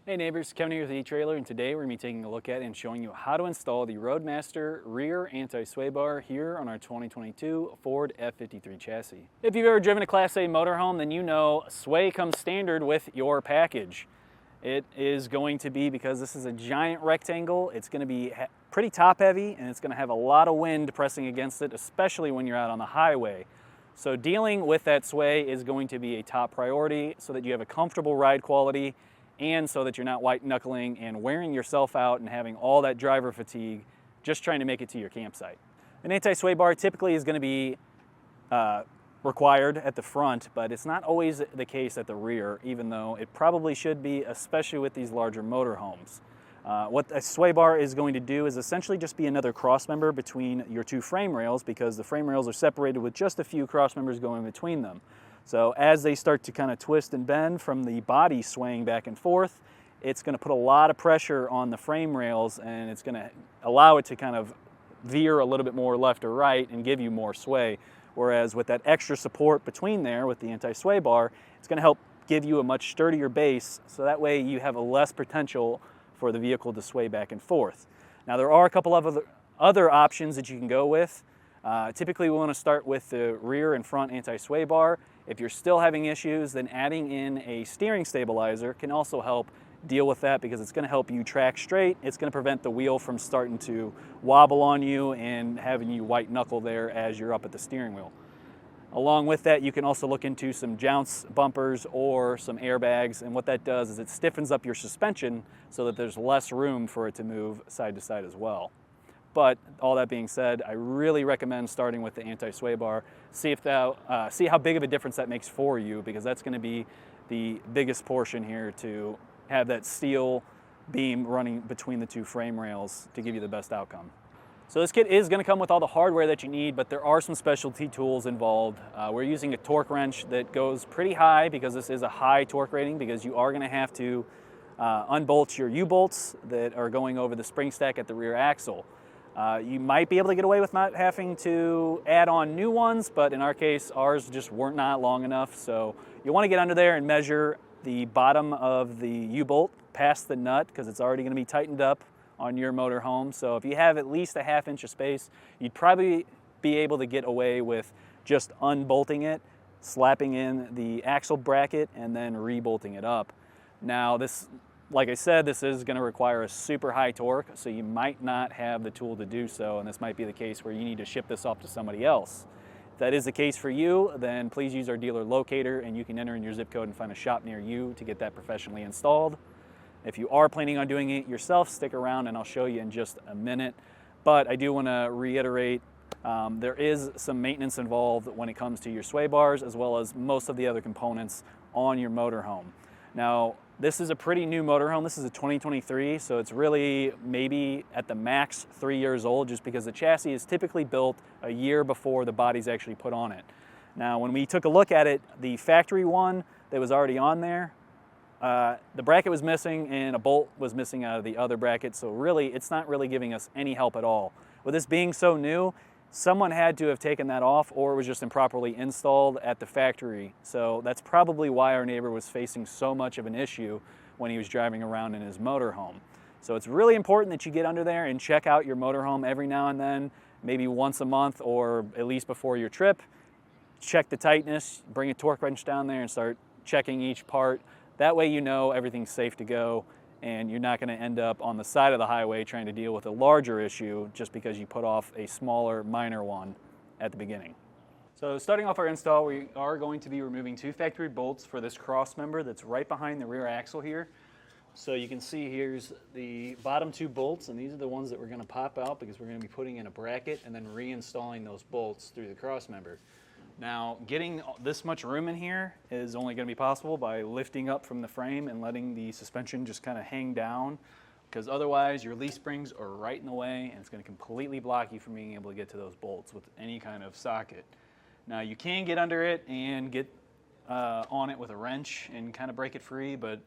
Hey neighbors, Kevin here with etrailer, and today we're going to be taking a look at and showing you how to install the Roadmaster rear anti-sway bar here on our 2022 Ford F-53 chassis. If you've ever driven a Class A motorhome, then you know sway comes standard with your package. It is going to be, because this is a giant rectangle, it's going to be pretty top heavy and it's going to have a lot of wind pressing against it, especially when you're out on the highway. So dealing with that sway is going to be a top priority so that you have a comfortable ride quality and so that you're not white knuckling and wearing yourself out and having all that driver fatigue just trying to make it to your campsite. An anti-sway bar typically is going to be required at the front, but it's not always the case at the rear, even though it probably should be, especially with these larger motorhomes. What a sway bar is going to do is essentially just be another cross member between your two frame rails, because the frame rails are separated with just a few cross members going between them. So as they start to kind of twist and bend from the body swaying back and forth, it's going to put a lot of pressure on the frame rails, and it's going to allow it to kind of veer a little bit more left or right and give you more sway. Whereas with that extra support between there with the anti-sway bar, it's going to help give you a much sturdier base, so that way you have a less potential for the vehicle to sway back and forth. Now there are a couple of other options that you can go with. Typically we want to start with the rear and front anti-sway bar. If you're still having issues, then adding in a steering stabilizer can also help deal with that, because it's going to help you track straight. It's going to prevent the wheel from starting to wobble on you and having you white knuckle there as you're up at the steering wheel. Along with that, you can also look into some jounce bumpers or some airbags, and what that does is it stiffens up your suspension so that there's less room for it to move side to side as well. But all that being said, I really recommend starting with the anti-sway bar. See how big of a difference that makes for you, because that's going to be the biggest portion here, to have that steel beam running between the two frame rails to give you the best outcome. So this kit is going to come with all the hardware that you need, but there are some specialty tools involved. We're using a torque wrench that goes pretty high, because this is a high torque rating, because you are going to have to unbolt your U-bolts that are going over the spring stack at the rear axle. You might be able to get away with not having to add on new ones, but in our case, ours just weren't not long enough. So you want to get under there and measure the bottom of the U-bolt past the nut, because it's already going to be tightened up on your motorhome. So if you have at least a ½ inch of space, you'd probably be able to get away with just unbolting it, slapping in the axle bracket, and then rebolting it up. Now this, like I said, this is going to require a super high torque, so you might not have the tool to do so, and this might be the case where you need to ship this off to somebody else. If that is the case for you, then please use our dealer locator, and you can enter in your zip code and find a shop near you to get that professionally installed. If you are planning on doing it yourself, stick around and I'll show you in just a minute. But I do want to reiterate, there is some maintenance involved when it comes to your sway bars, as well as most of the other components on your motorhome. Now, this is a pretty new motorhome. This is a 2023, so it's really maybe at the max 3 years old, just because the chassis is typically built a year before the body's actually put on it. Now, when we took a look at it, the factory one that was already on there, the bracket was missing and a bolt was missing out of the other bracket, so really it's not really giving us any help at all. With this being so new, someone had to have taken that off, or it was just improperly installed at the factory. So that's probably why our neighbor was facing so much of an issue when he was driving around in his motorhome. So it's really important that you get under there and check out your motorhome every now and then, maybe once a month or at least before your trip. Check the tightness, bring a torque wrench down there and start checking each part. That way you know everything's safe to go, and you're not going to end up on the side of the highway trying to deal with a larger issue just because you put off a smaller, minor one at the beginning. So starting off our install, we are going to be removing two factory bolts for this cross member that's right behind the rear axle here. So you can see here's the bottom two bolts, and these are the ones that we're going to pop out, because we're going to be putting in a bracket and then reinstalling those bolts through the cross member. Now, getting this much room in here is only going to be possible by lifting up from the frame and letting the suspension just kind of hang down, because otherwise your leaf springs are right in the way and it's going to completely block you from being able to get to those bolts with any kind of socket. Now, you can get under it and get on it with a wrench and kind of break it free, but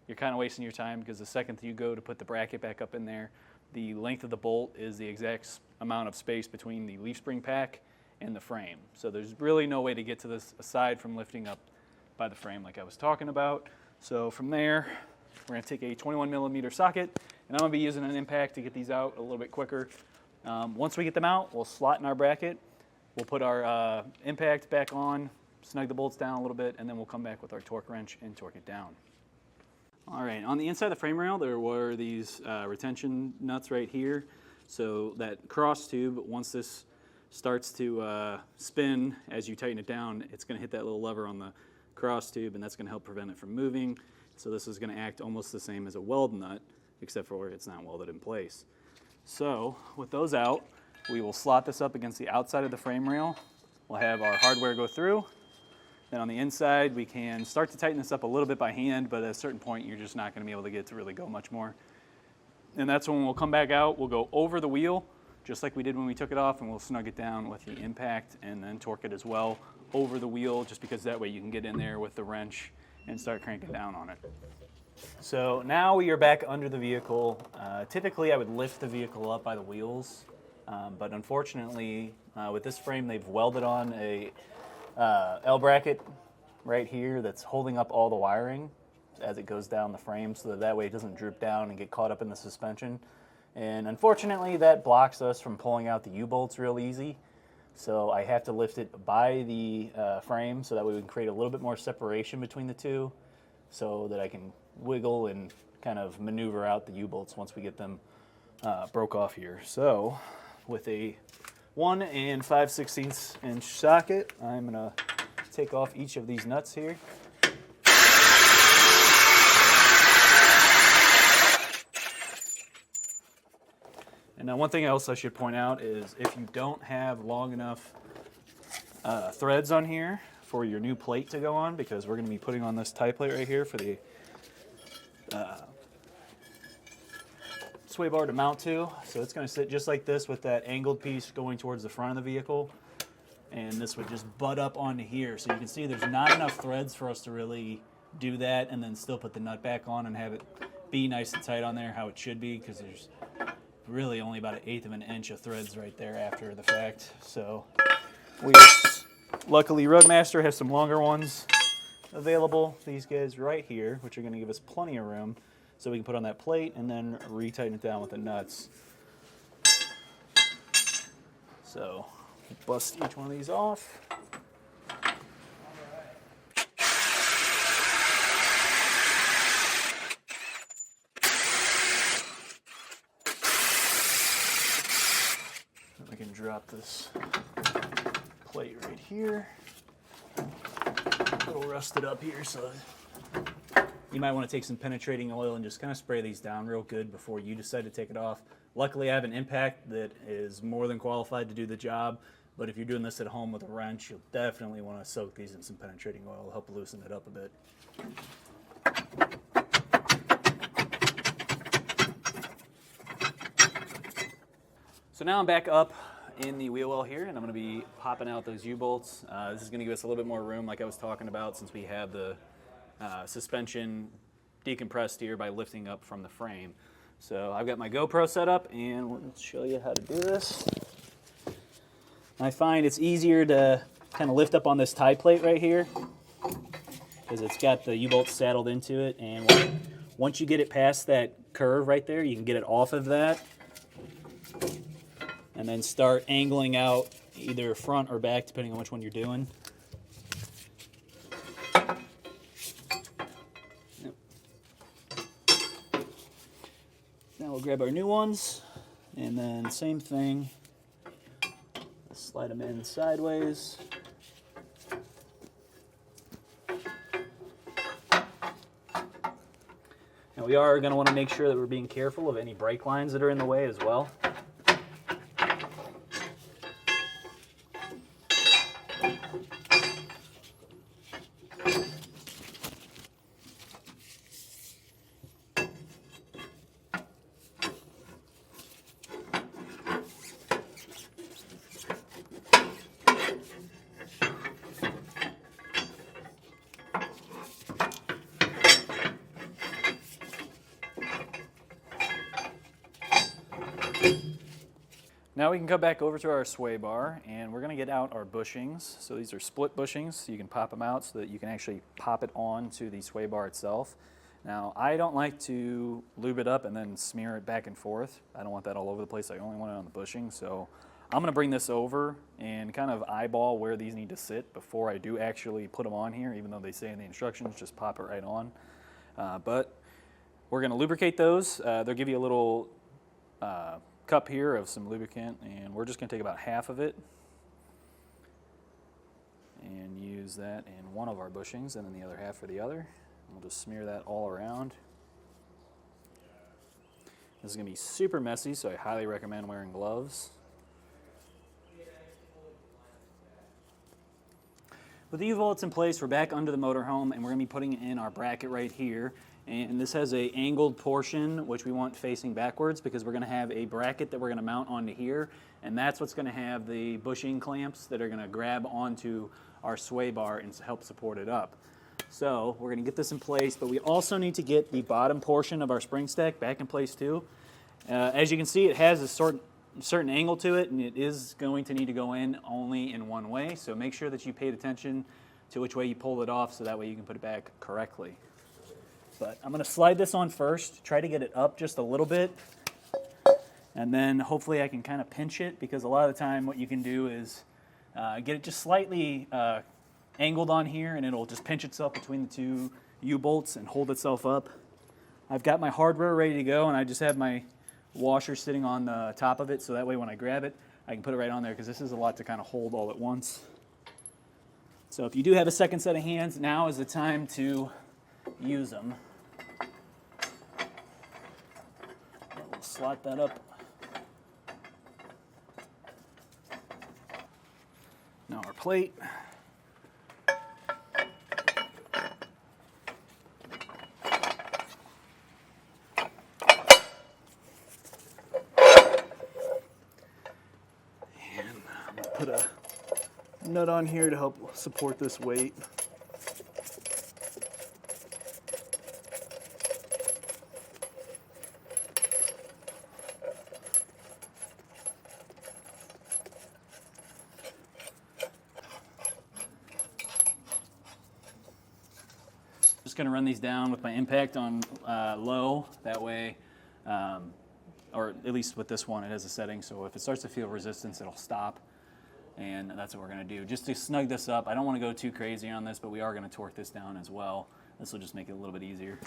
you're kind of wasting your time, because the second that you go to put the bracket back up in there, the length of the bolt is the exact amount of space between the leaf spring pack and the frame. So there's really no way to get to this aside from lifting up by the frame like I was talking about. So from there, We're going to take a 21mm socket, and I'm going to be using an impact to get these out a little bit quicker. Once we get them out, we'll slot in our bracket. We'll put our impact back on, snug the bolts down a little bit, and then we'll come back with our torque wrench and torque it down. All right, on the inside of the frame rail, there were these retention nuts right here. So that cross tube, once this starts to spin, as you tighten it down, it's going to hit that little lever on the cross tube, and that's going to help prevent it from moving. So this is going to act almost the same as a weld nut, except for it's not welded in place. So with those out, we will slot this up against the outside of the frame rail. We'll have our hardware go through. Then on the inside, we can start to tighten this up a little bit by hand, but at a certain point, you're just not going to be able to get it to really go much more. And that's when we'll come back out. We'll go over the wheel, just like we did when we took it off, and we'll snug it down with the impact and then torque it as well over the wheel, just because that way you can get in there with the wrench and start cranking down on it. So now we are back under the vehicle. Typically I would lift the vehicle up by the wheels, but unfortunately with this frame they've welded on a L bracket right here that's holding up all the wiring as it goes down the frame, so that way it doesn't droop down and get caught up in the suspension. And unfortunately that blocks us from pulling out the U-bolts real easy. So I have to lift it by the frame so that way we can create a little bit more separation between the two so that I can wiggle and kind of maneuver out the U-bolts once we get them broke off here. So with a 1 5/16 inch socket, I'm going to take off each of these nuts here. And now one thing else I should point out is if you don't have long enough threads on here for your new plate to go on, because we're going to be putting on this tie plate right here for the sway bar to mount to. So it's going to sit just like this with that angled piece going towards the front of the vehicle. And this would just butt up onto here. So you can see there's not enough threads for us to really do that and then still put the nut back on and have it be nice and tight on there how it should be, because there's really only about 1/8 of an inch of threads right there after the fact. So luckily Roadmaster has some longer ones available, these guys right here, which are going to give us plenty of room so we can put on that plate and then retighten it down with the nuts. So bust each one of these off. I can drop this plate right here. A little rusted up here, so you might want to take some penetrating oil and just kind of spray these down real good before you decide to take it off. Luckily, I have an impact that is more than qualified to do the job, but if you're doing this at home with a wrench, you'll definitely want to soak these in some penetrating oil to help loosen it up a bit. So now I'm back up in the wheel well here, and I'm going to be popping out those U-bolts. This is going to give us a little bit more room, like I was talking about, since we have the suspension decompressed here by lifting up from the frame. So I've got my GoPro set up, and let's show you how to do this. I find it's easier to kind of lift up on this tie plate right here because it's got the U-bolts saddled into it, and once you get it past that curve right there, you can get it off of that and then start angling out either front or back depending on which one you're doing. Yep. Now we'll grab our new ones and then same thing, slide them in sideways. Now we are going to want to make sure that we're being careful of any brake lines that are in the way as well. Now we can come back over to our sway bar, and we're going to get out our bushings. So these are split bushings, so you can pop them out so that you can actually pop it on to the sway bar itself. Now, I don't like to lube it up and then smear it back and forth. I don't want that all over the place. I only want it on the bushing. So I'm going to bring this over and kind of eyeball where these need to sit before I do actually put them on here, even though they say in the instructions, just pop it right on. But we're going to lubricate those. They'll give you a little cup here of some lubricant, and we're just going to take about half of it and use that in one of our bushings and then the other half for the other. We'll just smear that all around. This is going to be super messy, so I highly recommend wearing gloves. With the U-bolts in place, we're back under the motorhome, and we're going to be putting in our bracket right here. And this has a angled portion, which we want facing backwards, because we're going to have a bracket that we're going to mount onto here, and that's what's going to have the bushing clamps that are going to grab onto our sway bar and help support it up. So we're going to get this in place, but we also need to get the bottom portion of our spring stack back in place too. As you can see, it has a certain angle to it, and it is going to need to go in only in one way. So make sure that you paid attention to which way you pull it off, so that way you can put it back correctly. But I'm going to slide this on first, try to get it up just a little bit, and then hopefully I can kind of pinch it, because a lot of the time what you can do is get it just slightly angled on here, and it'll just pinch itself between the two U-bolts and hold itself up. I've got my hardware ready to go, and I just have my washer sitting on the top of it, so that way when I grab it, I can put it right on there, because this is a lot to kind of hold all at once. So if you do have a second set of hands, now is the time to use them. We'll slot that up. Now our plate. Put a nut on here to help support this weight. Just going to run these down with my impact on low, that way, or at least with this one it has a setting, so if it starts to feel resistance, it'll stop. And that's what we're going to do. Just to snug this up, I don't want to go too crazy on this, but we are going to torque this down as well. This will just make it a little bit easier.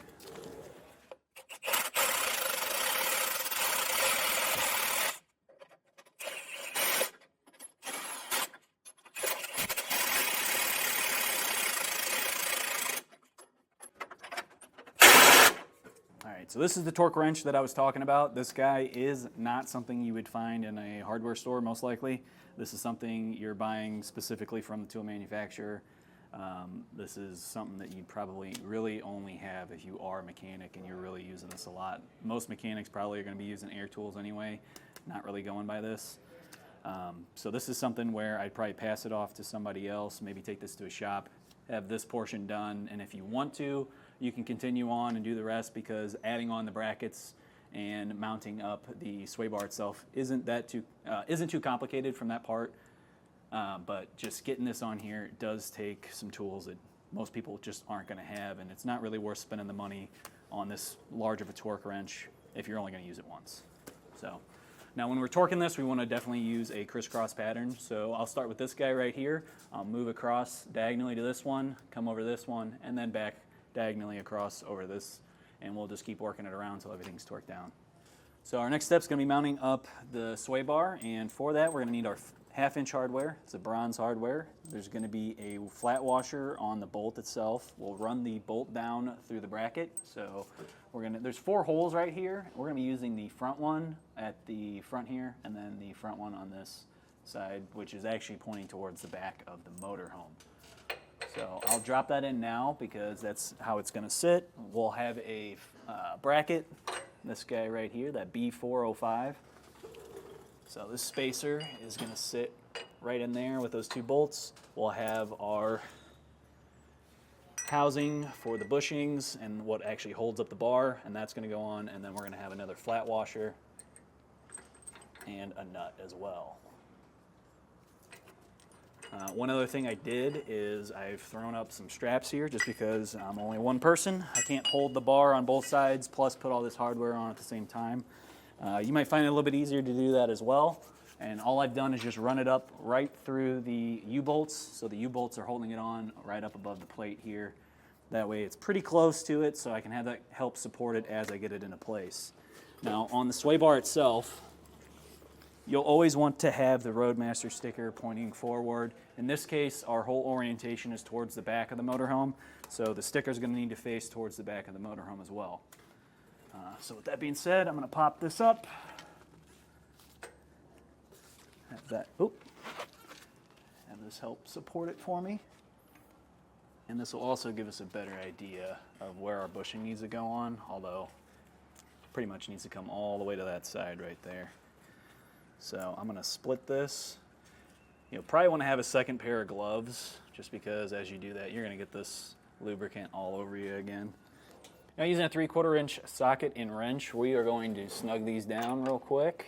Alright, so this is the torque wrench that I was talking about. This guy is not something you would find in a hardware store, most likely. This is something you're buying specifically from the tool manufacturer. This is something that you'd probably really only have if you are a mechanic and you're really using this a lot. Most mechanics probably are going to be using air tools anyway, not really going by this. So this is something where I'd probably pass it off to somebody else, maybe take this to a shop, have this portion done, and if you want to, you can continue on and do the rest, because adding on the brackets and mounting up the sway bar itself isn't too complicated from that part. But just getting this on here does take some tools that most people just aren't going to have, and it's not really worth spending the money on this large of a torque wrench if you're only going to use it once. So now when we're torquing this, we want to definitely use a crisscross pattern. So I'll start with this guy right here. I'll move across diagonally to this one, come over this one, and then back diagonally across over this, and we'll just keep working it around until everything's torqued down. So our next step is going to be mounting up the sway bar, and for that we're going to need our half-inch hardware. It's a bronze hardware. There's going to be a flat washer on the bolt itself. We'll run the bolt down through the bracket. So there's 4 holes right here. We're going to be using the front one at the front here, and then the front one on this side, which is actually pointing towards the back of the motorhome. So I'll drop that in now because that's how it's going to sit. We'll have a bracket, this guy right here, that B405. So this spacer is going to sit right in there with those 2 bolts. We'll have our housing for the bushings and what actually holds up the bar, and that's going to go on, and then we're going to have another flat washer and a nut as well. One other thing I did is I've thrown up some straps here just because I'm only one person. I can't hold the bar on both sides plus put all this hardware on at the same time. You might find it a little bit easier to do that as well. And all I've done is just run it up right through the U-bolts. So the U-bolts are holding it on right up above the plate here. That way it's pretty close to it, so I can have that help support it as I get it into place. Now on the sway bar itself, you'll always want to have the Roadmaster sticker pointing forward. In this case, our whole orientation is towards the back of the motorhome, so the sticker is going to need to face towards the back of the motorhome as well. So with that being said, I'm going to pop this up. Have this help support it for me. And this will also give us a better idea of where our bushing needs to go on, although pretty much needs to come all the way to that side right there. So I'm going to split this. You'll probably want to have a second pair of gloves, just because as you do that, you're going to get this lubricant all over you again. Now using a 3/4 inch socket and wrench, we are going to snug these down real quick.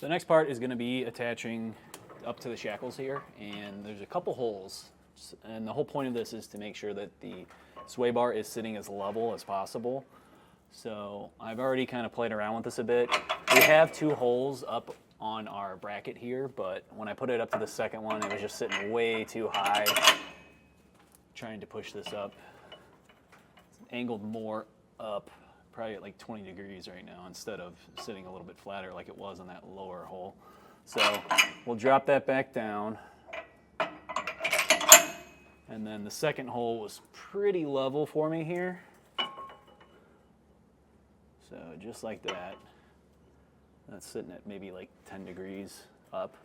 The next part is going to be attaching up to the shackles here, and there's a couple holes, and the whole point of this is to make sure that the sway bar is sitting as level as possible. So I've already kind of played around with this a bit. We have 2 holes up on our bracket here, but when I put it up to the second one, it was just sitting way too high, trying to push this up. It's angled more up, probably at like 20 degrees right now, instead of sitting a little bit flatter like it was on that lower hole. So we'll drop that back down. And then the second hole was pretty level for me here. So just like that. That's sitting at maybe like 10 degrees up.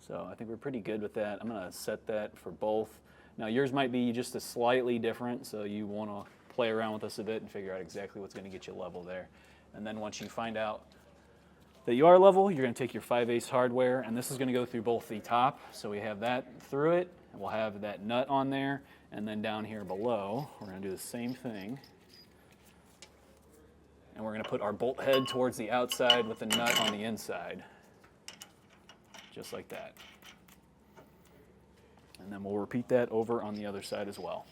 So I think we're pretty good with that. I'm gonna set that for both. Now yours might be just a slightly different, so you wanna play around with this a bit and figure out exactly what's going to get you level there. And then once you find out that you are level, you're going to take your 5/8 hardware, and this is going to go through both the top, so we have that through it, and we'll have that nut on there, and then down here below, we're going to do the same thing. And we're going to put our bolt head towards the outside with the nut on the inside, just like that. And then we'll repeat that over on the other side as well.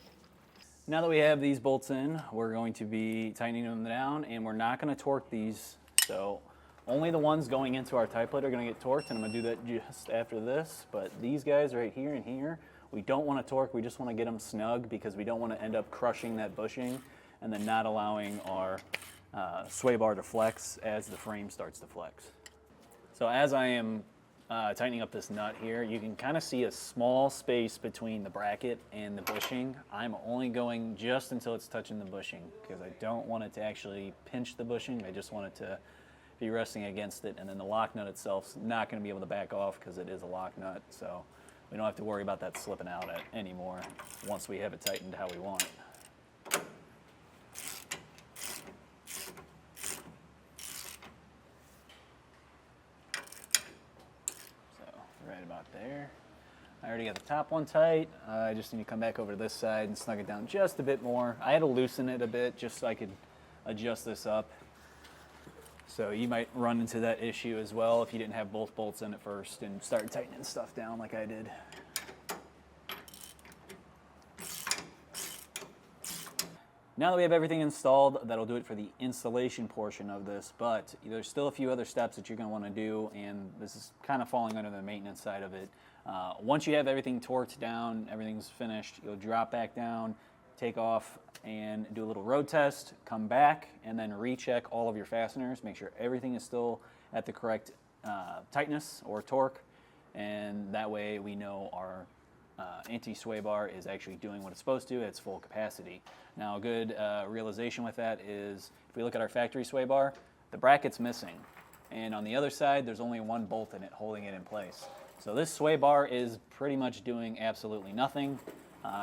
Now that we have these bolts in, we're going to be tightening them down, and we're not going to torque these. So only the ones going into our tie plate are going to get torqued, and I'm going to do that just after this. But these guys right here and here, we don't want to torque. We just want to get them snug because we don't want to end up crushing that bushing and then not allowing our sway bar to flex as the frame starts to flex. So as I am tightening up this nut here, you can kind of see a small space between the bracket and the bushing. I'm only going just until it's touching the bushing because I don't want it to actually pinch the bushing. I just want it to be resting against it, and then the lock nut itself's not going to be able to back off because it is a lock nut, so we don't have to worry about that slipping out anymore once we have it tightened how we want it. Right about there. I already got the top one tight. I just need to come back over to this side and snug it down just a bit more. I had to loosen it a bit just so I could adjust this up. So you might run into that issue as well if you didn't have both bolts in at first and start tightening stuff down like I did. Now that we have everything installed, that'll do it for the installation portion of this, but there's still a few other steps that you're going to want to do, and this is kind of falling under the maintenance side of it. Once you have everything torqued down, everything's finished, you'll drop back down, take off, and do a little road test, come back, and then recheck all of your fasteners, make sure everything is still at the correct tightness or torque, and that way we know our anti-sway bar is actually doing what it's supposed to at its full capacity. Now a good realization with that is if we look at our factory sway bar, the bracket's missing, and on the other side there's only one bolt in it holding it in place. So this sway bar is pretty much doing absolutely nothing.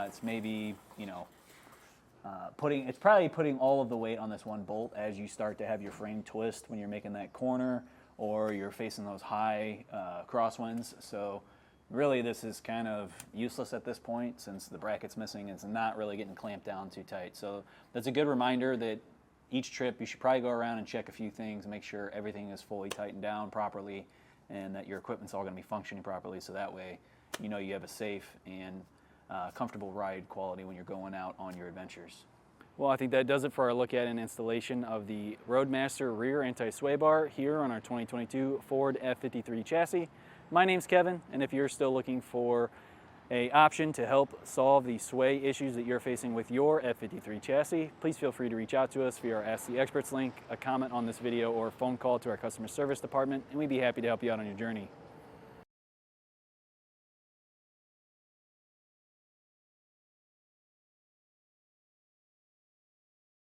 It's maybe, you know, it's probably putting all of the weight on this one bolt as you start to have your frame twist when you're making that corner or you're facing those high crosswinds. So Really, this is kind of useless at this point since the bracket's missing and it's not really getting clamped down too tight. So that's a good reminder that each trip you should probably go around and check a few things, make sure everything is fully tightened down properly and that your equipment's all going to be functioning properly, so that way you know you have a safe and comfortable ride quality when you're going out on your adventures. Well, I think that does it for our look at and installation of the Roadmaster rear anti-sway bar here on our 2022 Ford F-53 chassis. My name's Kevin, and if you're still looking for an option to help solve the sway issues that you're facing with your F-53 chassis, please feel free to reach out to us via our Ask the Experts link, a comment on this video, or a phone call to our customer service department, and we'd be happy to help you out on your journey.